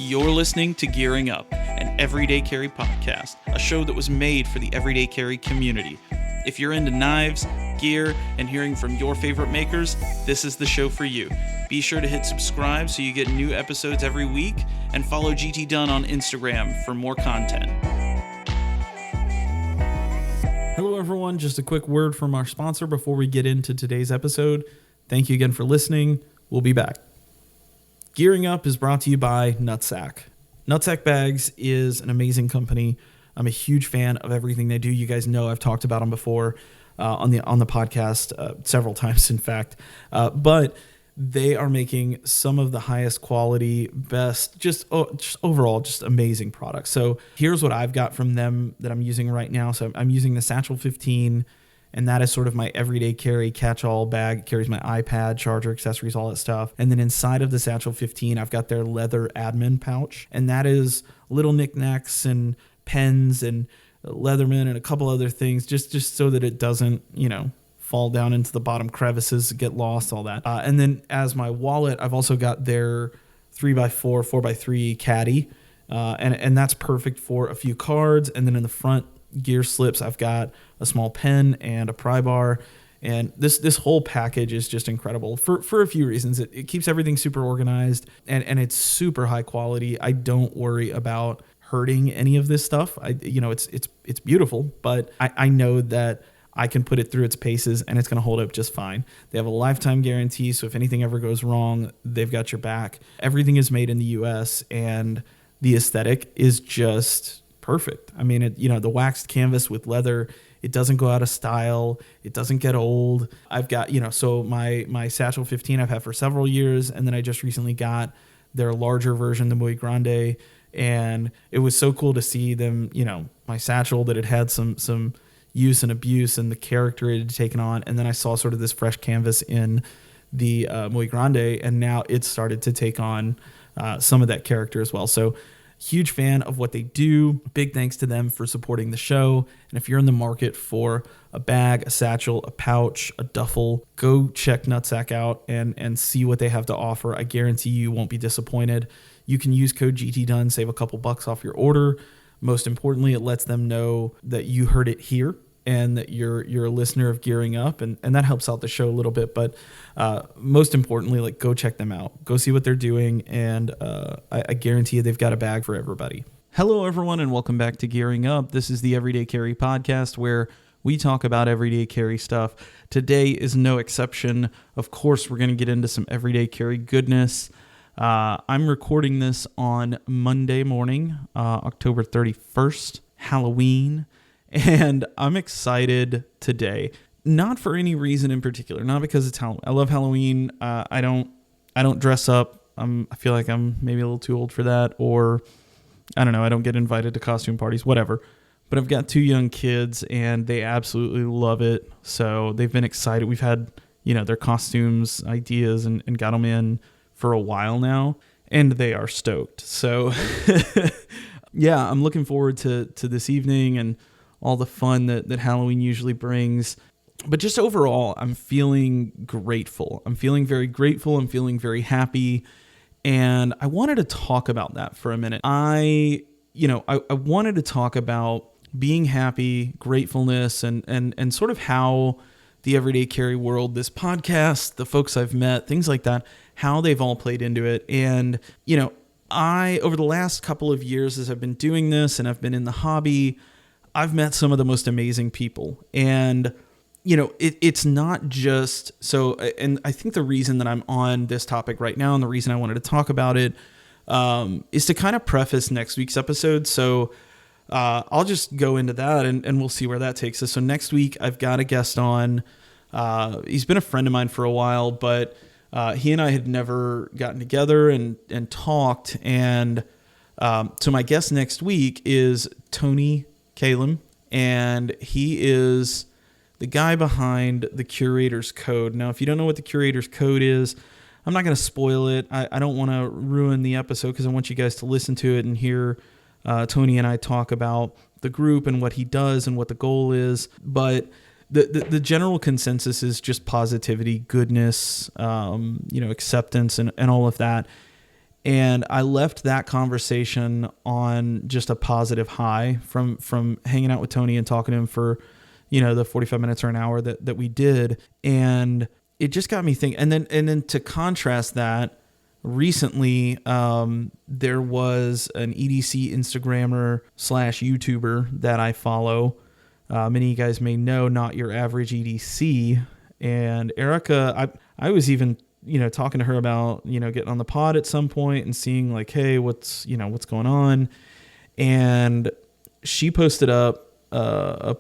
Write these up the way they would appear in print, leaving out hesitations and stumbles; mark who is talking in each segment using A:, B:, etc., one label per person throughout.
A: You're listening to Gearing Up, an Everyday Carry podcast, a show that was made for the Everyday Carry community. If you're into knives, gear, and hearing from your favorite makers, this is the show for you. Be sure to hit subscribe so you get new episodes every week, and follow GT Dunn on Instagram for more content. Hello everyone, just a quick word from our sponsor before we get into today's episode. Thank you again for listening. We'll be back. Gearing Up is brought to you by Nutsack. Nutsack Bags is an amazing company. I'm a huge fan of everything they do. You guys know I've talked about them before on the podcast several times, in fact. But they are making some of the highest quality, best, just overall, just amazing products. So here's what I've got from them that I'm using right now. So I'm using the Satchel 15. And that is sort of my everyday carry catch-all bag. It carries my iPad, charger, accessories, all that stuff. And then inside of the Satchel 15, I've got their leather admin pouch. And that is little knickknacks and pens and Leatherman and a couple other things, just so that it doesn't, fall down into the bottom crevices, get lost, all that. And then as my wallet, I've also got their 3x4, 4x3 caddy. And that's perfect for a few cards. And then in the front gear slips, I've got a small pen and a pry bar, and this whole package is just incredible for a few reasons. It keeps everything super organized, and it's super high quality. I don't worry about hurting any of this stuff. It's beautiful, but I know that I can put it through its paces and it's going to hold up just fine. They have a lifetime guarantee, so if anything ever goes wrong, they've got your back. Everything is made in the US, and the aesthetic is just perfect. I mean, the waxed canvas with leather, it doesn't go out of style. It doesn't get old. I've got, so my Satchel 15 I've had for several years, and then I just recently got their larger version, the Muy Grande, and it was so cool to see them, my Satchel that it had some use and abuse and the character it had taken on, and then I saw sort of this fresh canvas in the Muy Grande, and now it's started to take on some of that character as well. So huge fan of what they do. Big thanks to them for supporting the show. And if you're in the market for a bag, a satchel, a pouch, a duffel, go check Nutsack out and see what they have to offer. I guarantee you won't be disappointed. You can use code GTDUN, save a couple bucks off your order. Most importantly, it lets them know that you heard it here and that you're a listener of Gearing Up, and that helps out the show a little bit. But most importantly, go check them out. Go see what they're doing, and I guarantee you they've got a bag for everybody. Hello, everyone, and welcome back to Gearing Up. This is the Everyday Carry podcast where we talk about everyday carry stuff. Today is no exception. Of course, we're going to get into some everyday carry goodness. I'm recording this on Monday morning, October 31st, Halloween. And I'm excited today, not for any reason in particular, not because it's Halloween. I love Halloween. I don't dress up. I feel like I'm maybe a little too old for that, or I don't know. I don't get invited to costume parties, whatever. But I've got two young kids, and they absolutely love it. So they've been excited. We've had their costumes ideas and got them in for a while now, and they are stoked. So yeah, I'm looking forward to this evening and all the fun that Halloween usually brings. But just overall, I'm feeling grateful. I'm feeling very grateful. I'm feeling very happy. And I wanted to talk about that for a minute. I wanted to talk about being happy, gratefulness, and sort of how the everyday carry world, this podcast, the folks I've met, things like that, how they've all played into it. And, over the last couple of years as I've been doing this and I've been in the hobby, I've met some of the most amazing people, and, it's not just so, and I think the reason that I'm on this topic right now and the reason I wanted to talk about it is to kind of preface next week's episode. So I'll just go into that and we'll see where that takes us. So next week I've got a guest on. He's been a friend of mine for a while, but he and I had never gotten together and talked. And so my guest next week is Tony Kalem, and he is the guy behind the Curator's Code. Now, if you don't know what the Curator's Code is, I'm not going to spoil it. I don't want to ruin the episode because I want you guys to listen to it and hear Tony and I talk about the group and what he does and what the goal is. But the general consensus is just positivity, goodness, acceptance, and all of that. And I left that conversation on just a positive high from hanging out with Tony and talking to him for, the 45 minutes or an hour that we did. And it just got me thinking. And then to contrast that, recently, there was an EDC Instagrammer / YouTuber that I follow. Many of you guys may know Not Your Average EDC. And Erica, I was even, talking to her about, getting on the pod at some point and seeing like, hey, what's going on. And she posted up a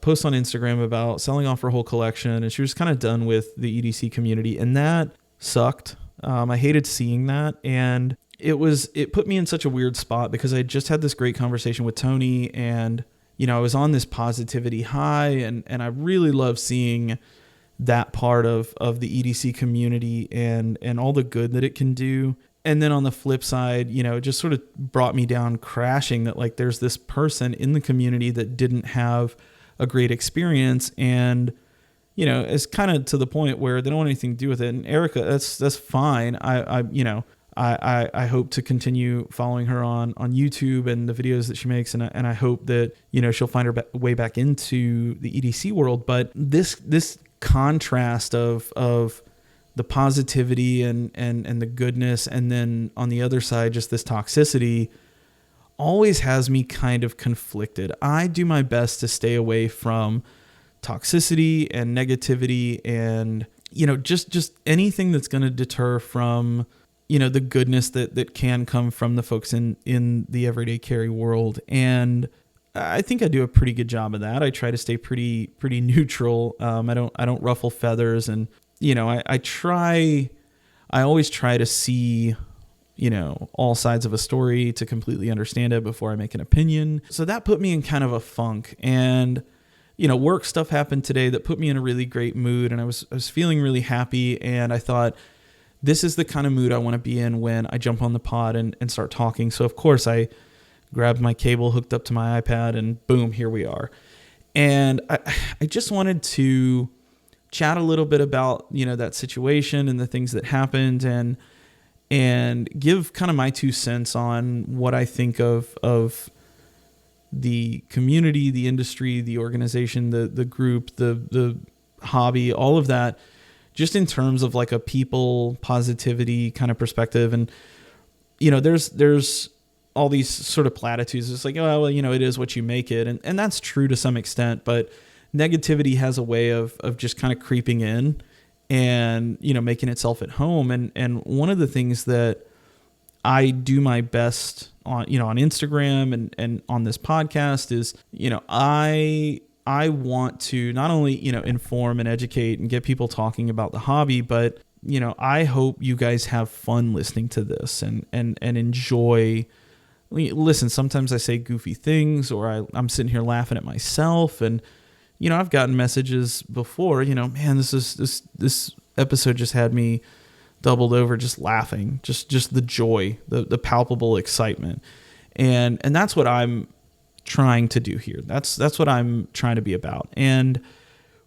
A: post on Instagram about selling off her whole collection. And she was kind of done with the EDC community. And that sucked. I hated seeing that. And it put me in such a weird spot because I just had this great conversation with Tony and, I was on this positivity high and I really love seeing that part of the EDC community and all the good that it can do. And then on the flip side, it just sort of brought me down crashing that like there's this person in the community that didn't have a great experience and, it's kind of to the point where they don't want anything to do with it. And Erica, that's fine. I hope to continue following her on YouTube and the videos that she makes. And I hope that, she'll find her way back into the EDC world. But this contrast of the positivity and the goodness, and then on the other side, just this toxicity always has me kind of conflicted. I do my best to stay away from toxicity and negativity and, just anything that's going to deter from, the goodness that can come from the folks in the everyday carry world. And I think I do a pretty good job of that. I try to stay pretty neutral. I don't ruffle feathers, and I always try to see all sides of a story to completely understand it before I make an opinion. So that put me in kind of a funk, and work stuff happened today that put me in a really great mood, and I was feeling really happy, and I thought this is the kind of mood I want to be in when I jump on the pod and start talking. So of course I grabbed my cable, hooked up to my iPad, and boom, here we are. And I just wanted to chat a little bit about, that situation and the things that happened and give kind of my 2 cents on what I think of the community, the industry, the organization, the group, the hobby, all of that, just in terms of like a people positivity kind of perspective. And, there's all these sort of platitudes. It's like, oh, well, it is what you make it. And that's true to some extent, but negativity has a way of just kind of creeping in and, making itself at home. And one of the things that I do my best on, on Instagram and on this podcast is, I want to not only, inform and educate and get people talking about the hobby, but, I hope you guys have fun listening to this and enjoy. Listen, sometimes I say goofy things or I'm sitting here laughing at myself. And, I've gotten messages before, man, this episode just had me doubled over just laughing, just the joy, the palpable excitement. And that's what I'm trying to do here. That's what I'm trying to be about. And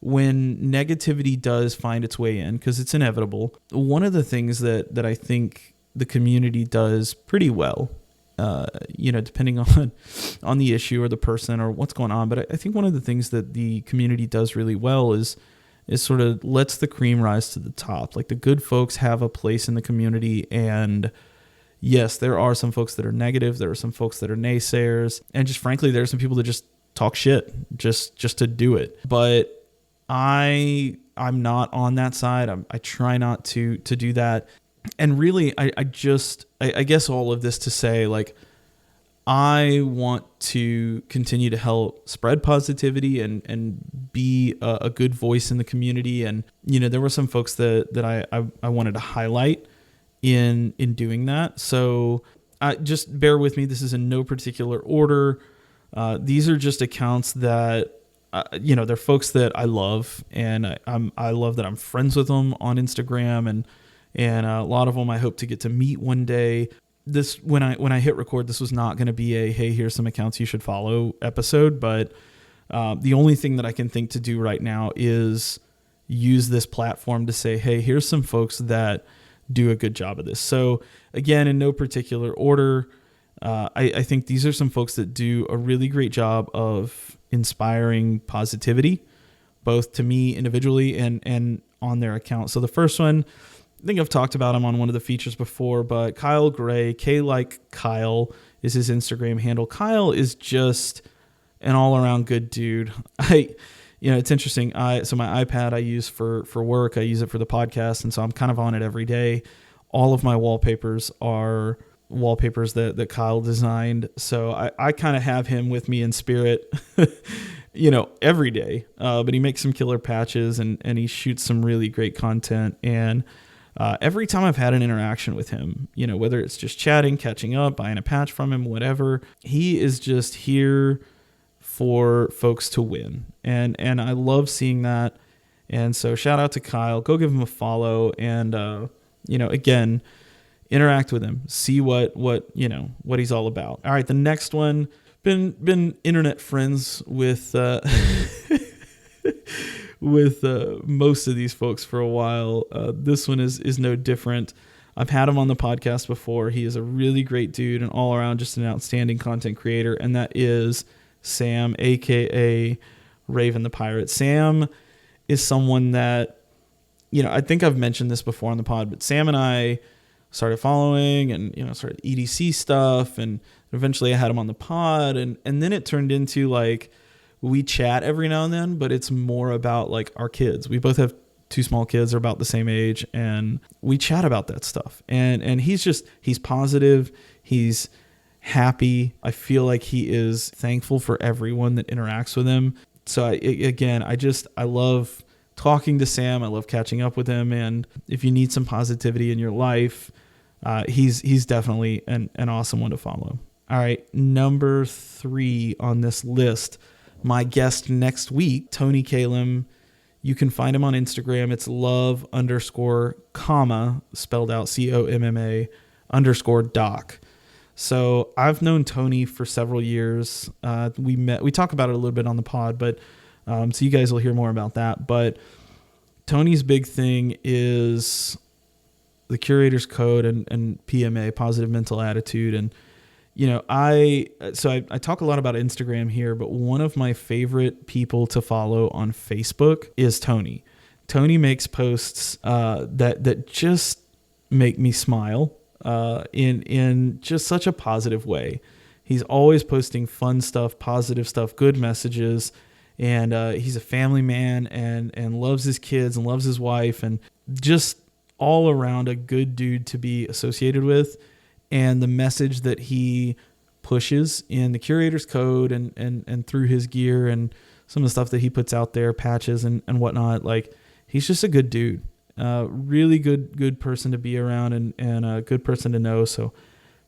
A: when negativity does find its way in, because it's inevitable, one of the things that I think the community does pretty well, depending on the issue or the person or what's going on. But I think one of the things that the community does really well is sort of lets the cream rise to the top. Like the good folks have a place in the community, and yes, there are some folks that are negative. There are some folks that are naysayers, and just frankly, there are some people that just talk shit just to do it. But I'm not on that side. I try not to do that. And really, I guess all of this to say, like, I want to continue to help spread positivity and be a good voice in the community. And, there were some folks that I wanted to highlight in doing that. So just bear with me. This is in no particular order. These are just accounts that, they're folks that I love, and I love that I'm friends with them on Instagram, and a lot of them I hope to get to meet one day. This when I hit record, this was not going to be a hey, here's some accounts you should follow episode, but the only thing that I can think to do right now is use this platform to say, hey, here's some folks that do a good job of this. So again, in no particular order, I think these are some folks that do a really great job of inspiring positivity, both to me individually and on their account. So the first one, I think I've talked about him on one of the features before, but Kyle Gray, K like Kyle is his Instagram handle. Kyle is just an all around good dude. It's interesting. So my iPad I use for work. I use it for the podcast. And so I'm kind of on it every day. All of my wallpapers are wallpapers that Kyle designed. So I kind of have him with me in spirit, every day. But he makes some killer patches and he shoots some really great content. And every time I've had an interaction with him, whether it's just chatting, catching up, buying a patch from him, whatever, he is just here for folks to win. And I love seeing that. And so shout out to Kyle, go give him a follow and, again, interact with him, see what he's all about. All right. The next one, been internet friends with, with most of these folks for a while. This one is no different. I've had him on the podcast before. He is a really great dude and all around just an outstanding content creator. And that is Sam, aka Raven the Pirate. Sam is someone that, I think I've mentioned this before on the pod, but Sam and I started following and, started EDC stuff. And eventually I had him on the pod. And then it turned into like, we chat every now and then, but it's more about like our kids. We both have 2 small kids, they're about the same age, and we chat about that stuff. And he's positive. He's happy. I feel like he is thankful for everyone that interacts with him. So I love talking to Sam. I love catching up with him. And if you need some positivity in your life, he's definitely an awesome one to follow. All right. Number 3 on this list, my guest next week, Tony Kalem. You can find him on Instagram. It's love_, spelled out COMMA _doc. So I've known Tony for several years. We talk about it a little bit on the pod, but so you guys will hear more about that. But Tony's big thing is the Curator's Code and PMA, positive mental attitude. And I talk a lot about Instagram here, but one of my favorite people to follow on Facebook is Tony. Tony makes posts that just make me smile in just such a positive way. He's always posting fun stuff, positive stuff, good messages, and he's a family man and loves his kids and loves his wife and just all around a good dude to be associated with. And the message that he pushes in the Curator's Code and through his gear and some of the stuff that he puts out there, patches and whatnot, like he's just a good dude. Really good person to be around and a good person to know. So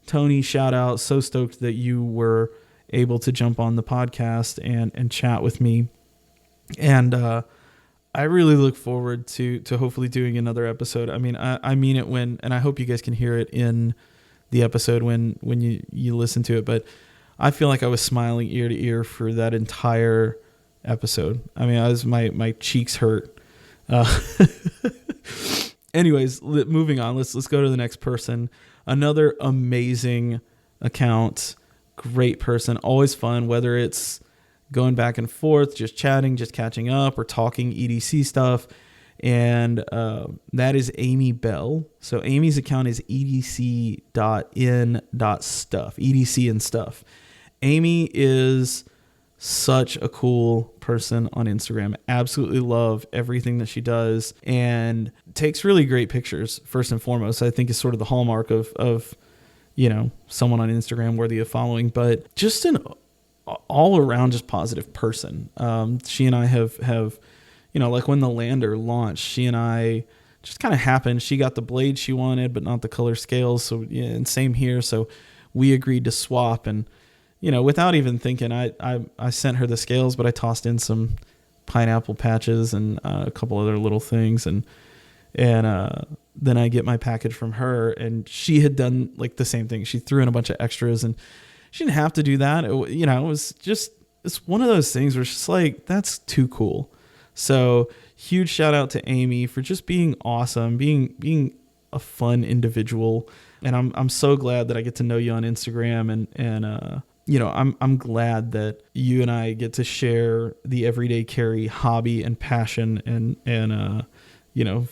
A: Tony, shout out. So stoked that you were able to jump on the podcast and chat with me. And I really look forward to hopefully doing another episode. I mean, I mean it and I hope you guys can hear it in the episode when you listen to it, but I feel like I was smiling ear to ear for that entire episode. I mean, my cheeks hurt. Anyways, moving on. Let's go to the next person. Another amazing account, great person, always fun, whether it's going back and forth, just chatting, just catching up, or talking EDC stuff. And that is Amy Bell. So Amy's account is edc.in.stuff, EDC and stuff. Amy is such a cool person on Instagram. Absolutely love everything that she does and takes really great pictures, first and foremost. I think is sort of the hallmark of someone on Instagram worthy of following, but just an all around just positive person. She and I have like when the Lander launched, she and I just kind of happened. She got the blade she wanted, but not the color scales. So yeah, and same here. So we agreed to swap, and without even thinking, I sent her the scales, but I tossed in some pineapple patches and a couple other little things, and then I get my package from her, and she had done like the same thing. She threw in a bunch of extras, and she didn't have to do that. It was just, it's one of those things where it's just like, that's too cool. So huge shout out to Amy for just being awesome, being a fun individual. And I'm so glad that I get to know you on Instagram, and I'm glad that you and I get to share the Everyday Carry hobby and passion, and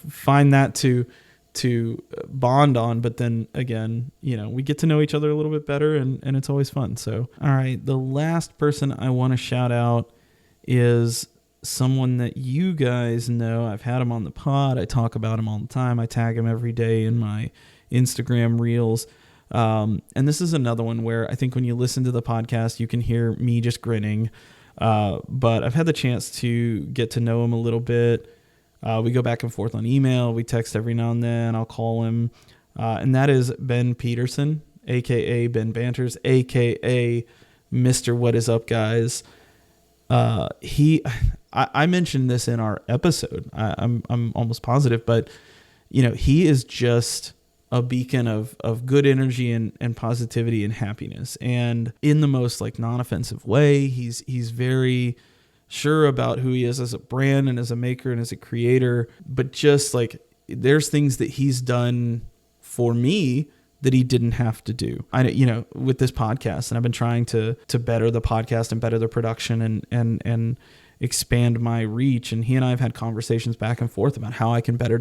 A: find that to bond on. But then again, we get to know each other a little bit better, and it's always fun. So, all right, the last person I want to shout out is someone that you guys know. I've had him on the pod. I talk about him all the time. I tag him every day in my Instagram reels. And this is another one where I think when you listen to the podcast, you can hear me just grinning. But I've had the chance to get to know him a little bit. We go back and forth on email. We text every now and then. I'll call him. And that is Ben Peterson, a.k.a. Ben Banters, a.k.a. Mr. What Is Up, Guys. I mentioned this in our episode. I'm almost positive, but he is just a beacon of good energy and positivity and happiness, and in the most non-offensive way. He's very sure about who he is as a brand and as a maker and as a creator, but just there's things that he's done for me that he didn't have to do. With this podcast, and I've been trying to better the podcast and better the production and expand my reach. And he and I have had conversations back and forth about how I can better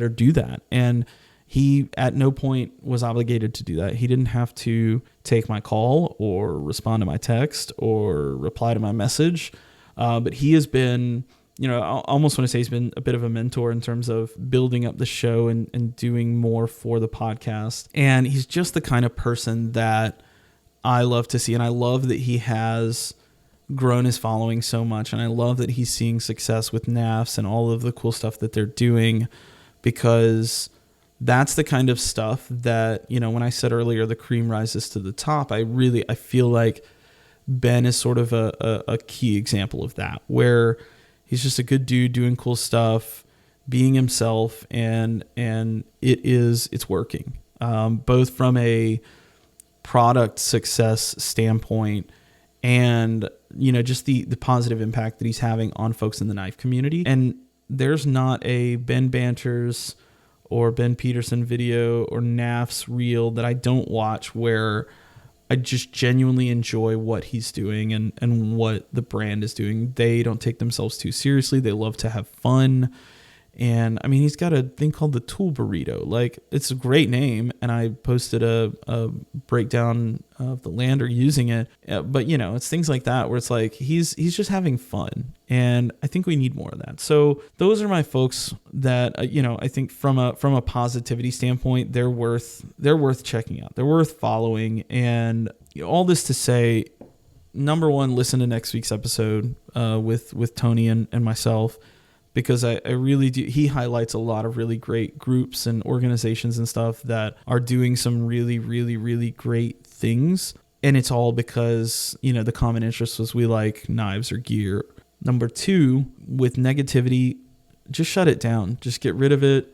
A: do that. And he at no point was obligated to do that. He didn't have to take my call or respond to my text or reply to my message. But he has been, I almost want to say he's been a bit of a mentor in terms of building up the show and doing more for the podcast. And he's just the kind of person that I love to see. And I love that he has grown his following so much. And I love that he's seeing success with NAFs and all of the cool stuff that they're doing, because that's the kind of stuff that, when I said earlier, the cream rises to the top, I feel like Ben is sort of a key example of that, where he's just a good dude doing cool stuff, being himself, and it's working, both from a product success standpoint and, just the positive impact that he's having on folks in the knife community. And there's not a Ben Banters or Ben Peterson video or NAFs reel that I don't watch where I just genuinely enjoy what he's doing and what the brand is doing. They don't take themselves too seriously. They love to have fun. And he's got a thing called the Tool Burrito. It's a great name. And I posted a breakdown of the lander using it. But it's things like that where it's he's just having fun. And I think we need more of that. So those are my folks that, I think from a positivity standpoint, they're worth checking out. They're worth following. And all this to say, number one, listen to next week's episode with Tony and myself, because I really do. He highlights a lot of really great groups and organizations and stuff that are doing some really, really, really great things. And it's all because, the common interest was we like knives or gear. Number two, with negativity, just shut it down. Just get rid of it.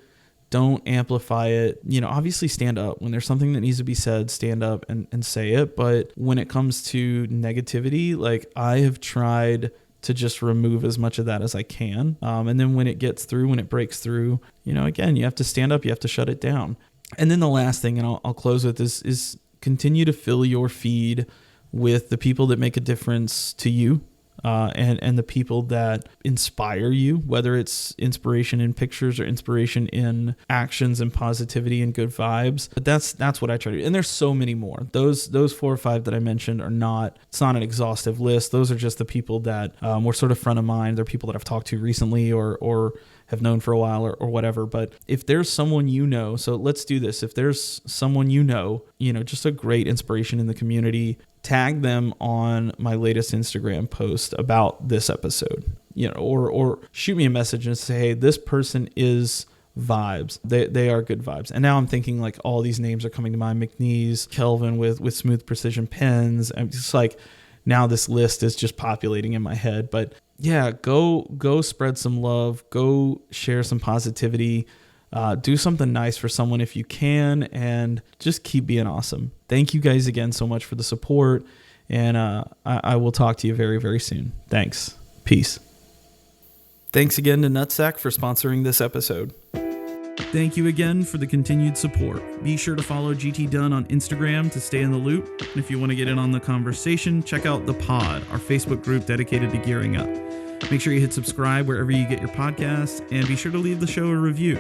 A: Don't amplify it. Obviously stand up. When there's something that needs to be said, stand up and say it. But when it comes to negativity, I have tried to just remove as much of that as I can. And then when it breaks through, again, you have to stand up, you have to shut it down. And then the last thing, and I'll close with this, is continue to fill your feed with the people that make a difference to you, and the people that inspire you, whether it's inspiration in pictures or inspiration in actions and positivity and good vibes. But that's what I try to do. And there's so many more. Those 4 or 5 that I mentioned it's not an exhaustive list. Those are just the people that were sort of front of mind. They're people that I've talked to recently or have known for a while or whatever. But if there's someone so let's do this. If there's someone just a great inspiration in the community, tag them on my latest Instagram post about this episode, or shoot me a message and say, hey, this person is vibes. They are good vibes. And now I'm thinking all these names are coming to mind. McNeese, Kelvin with Smooth Precision Pens. I'm just now this list is just populating in my head. But yeah, go spread some love, go share some positivity, do something nice for someone if you can, and just keep being awesome. Thank you guys again so much for the support, and I will talk to you very, very soon. Thanks. Peace. Thanks again to Nutsack for sponsoring this episode. Thank you again for the continued support. Be sure to follow GT Dunn on Instagram to stay in the loop. And if you want to get in on the conversation, check out The Pod, our Facebook group dedicated to gearing up. Make sure you hit subscribe wherever you get your podcasts, and be sure to leave the show a review.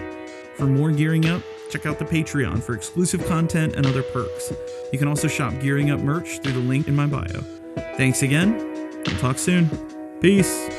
A: For more Gearing Up, check out the Patreon for exclusive content and other perks. You can also shop Gearing Up merch through the link in my bio. Thanks again. We'll talk soon. Peace.